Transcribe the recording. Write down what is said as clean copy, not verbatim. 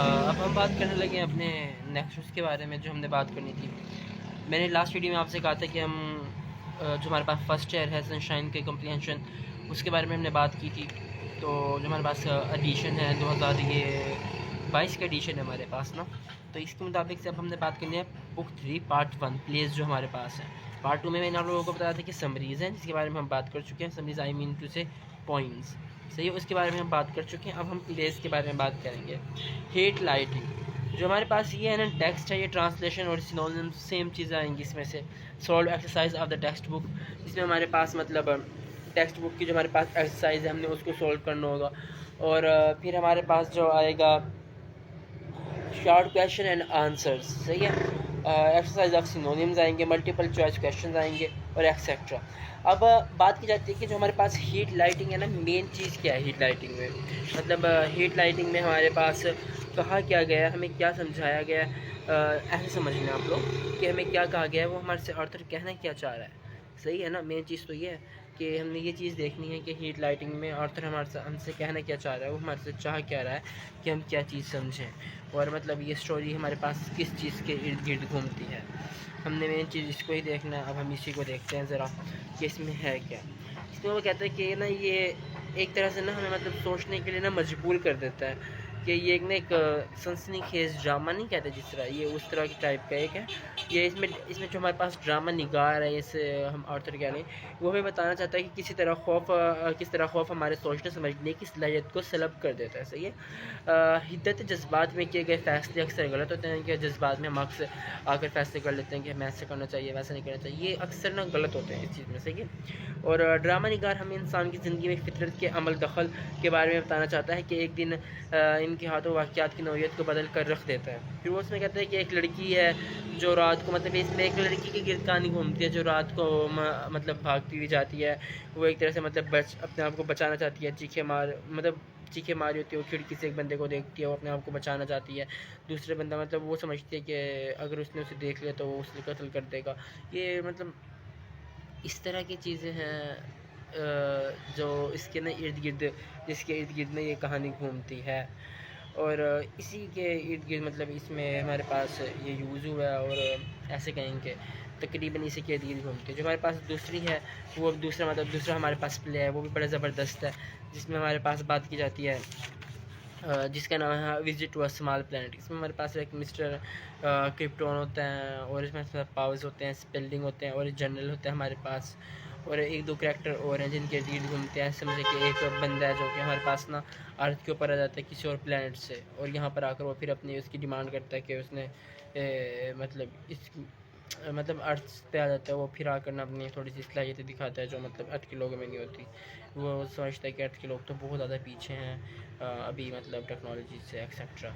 اب ہم بات کرنے لگے ہیں اپنے نیکسس کے بارے میں جو ہم نے بات کرنی تھی. میں نے لاسٹ ویڈیو میں آپ سے کہا تھا کہ ہم جو ہمارے پاس فرسٹ ایئر ہے سنشائن کے کمپریہنشن اس کے بارے میں ہم نے بات کی تھی. تو جو ہمارے پاس ایڈیشن ہے 2022 کا ایڈیشن ہے ہمارے پاس نا, تو اس کے مطابق سے اب ہم نے بات کرنی ہے بک 3 پارٹ 1 پلیز جو ہمارے پاس ہے. پارٹ 2 میں نے آپ لوگوں کو بتایا تھا کہ سمریز ہیں جس کے بارے میں ہم بات کر چکے ہیں. سمریز آئی مین ٹو سے پوائنٹس, صحیح ہے, اس کے بارے میں ہم بات کر چکے ہیں. اب ہم پلیس کے بارے میں بات کریں گے. ہیٹ لائٹنگ جو ہمارے پاس یہ ہے نا, ٹیکسٹ ہے, یہ ٹرانسلیشن اور سینونیم سیم چیزیں آئیں گی اس میں سے. Solo exercise of the text book, جس میں ہمارے پاس مطلب ٹیکسٹ بک کی جو ہمارے پاس ایکسرسائز ہے ہم نے اس کو سولو کرنا ہوگا. اور پھر ہمارے پاس جو آئے گا شارٹ کویشچن اینڈ آنسرز, صحیح ہے. ایکسرسائز آف سینونیمز آئیں گے, ملٹیپل چوائس کویشچنز آئیں گے اور ایکسیٹرا. اب بات کی جاتی ہے کہ جو ہمارے پاس ہیٹ لائٹنگ ہے نا, مین چیز کیا ہے ہیٹ لائٹنگ میں. مطلب ہیٹ لائٹنگ میں ہمارے پاس کہا کیا گیا ہے, ہمیں کیا سمجھایا گیا ہے, ایسے سمجھ لیں آپ لوگ کہ ہمیں کیا کہا گیا ہے, وہ ہمارے سے آرتھر کہنا کیا چاہ رہا ہے. صحیح ہے نا, مین چیز تو یہ ہے کہ ہم نے یہ چیز دیکھنی ہے کہ ہیٹ لائٹنگ میں آرتھر ہم سے کہنا کیا چاہ رہا ہے, وہ ہمارے سے چاہ کیا رہا ہے کہ ہم کیا چیز سمجھیں. اور مطلب یہ اسٹوری ہمارے پاس کس چیز کے ارد گرد گھومتی ہے, ہم نے مین چیز اس کو ہی دیکھنا ہے. اب ہم اسی کو دیکھتے ہیں ذرا کہ اس میں ہے کیا. اس میں وہ کہتا ہے کہ نا یہ ایک طرح سے نا ہمیں مطلب سوچنے کے لیے نا مجبور کر دیتا ہے کہ یہ ایک نا ایک سنسنی خیز ڈرامہ نہیں کہتے جس طرح, یہ اس طرح کی ٹائپ کا ایک ہے. یہ اس میں جو ہمارے پاس ڈرامہ نگار ہے, اسے ہم آرتھر کہہ لیں, وہ ہمیں بتانا چاہتا ہے کہ کس طرح خوف ہمارے سوچنے سمجھنے کی صلاحیت کو سلب کر دیتا ہے. صحیح ہے. حدت جذبات میں کیے گئے فیصلے اکثر غلط ہوتے ہیں, کہ جذبات میں ہم اکثر آ کر فیصلے کر لیتے ہیں کہ ہمیں ایسے کرنا چاہیے ویسا نہیں کرنا چاہیے, یہ اکثر نا غلط ہوتے ہیں اس چیز میں. صحیح ہے. اور ڈرامہ نگار ہمیں انسان کی زندگی میں فطرت کے عمل دخل کے بارے میں بتانا چاہتا ہے کہ ایک دن ان کے ہاتھوں واقعات کی نوعیت کو بدل کر رکھ دیتا ہے. پھر وہ اس میں کہتا ہے کہ ایک لڑکی ہے جو رات کو, مطلب اس میں ایک لڑکی کی گرد کہانی گھومتی ہے جو رات کو مطلب بھاگتی ہوئی جاتی ہے. وہ ایک طرح سے مطلب اپنے آپ کو بچانا چاہتی ہے, چیخے ماری ہوتی ہے, وہ کھڑکی سے ایک بندے کو دیکھتی ہے, وہ اپنے آپ کو بچانا چاہتی ہے. دوسرے بندہ مطلب وہ سمجھتی ہے کہ اگر اس نے اسے دیکھ لیا تو وہ اسے قتل کر دے گا. یہ مطلب اس طرح کی چیزیں ہیں جو اس کے نا ارد گرد, جس کے ارد گرد میں یہ کہانی گھومتی ہے. اور اسی کے ارد گرد مطلب اس میں ہمارے پاس یہ یوز ہوا ہے, اور ایسے کہیں کہ تقریباً اسی کے ارد گرد گھومتی ہے. جو ہمارے پاس دوسری ہے وہ دوسرا ہمارے پاس پلے ہے, وہ بھی بڑا زبردست ہے, جس میں ہمارے پاس بات کی جاتی ہے جس کا نام ہے visit to a small plant. اس میں ہمارے پاس ایک مسٹر کرپٹون ہوتا ہے, اور اس میں پاورز ہوتے ہیں, اسپیلڈنگ ہوتے ہیں, اور جنرل ہوتے ہیں ہمارے پاس, اور ایک دو کریکٹر اور ہیں جن کے ارد گھومتے ہیں. سمجھے کہ ایک بندہ ہے جو کہ ہمارے پاس نا ارتھ کے اوپر آ جاتا ہے کسی اور پلانٹ سے, اور یہاں پر آ کر وہ پھر اس کی ڈیمانڈ کرتا ہے کہ اس نے مطلب ارتھ پہ آ جاتا ہے. وہ پھر آ کر نا اپنی تھوڑی سی صلاحیتیں دکھاتا ہے جو مطلب ارتھ کے لوگوں میں نہیں ہوتی. وہ سمجھتا ہے کہ ارتھ کے لوگ تو بہت زیادہ پیچھے ہیں ابھی مطلب ٹیکنالوجی سے ایکسیٹرا.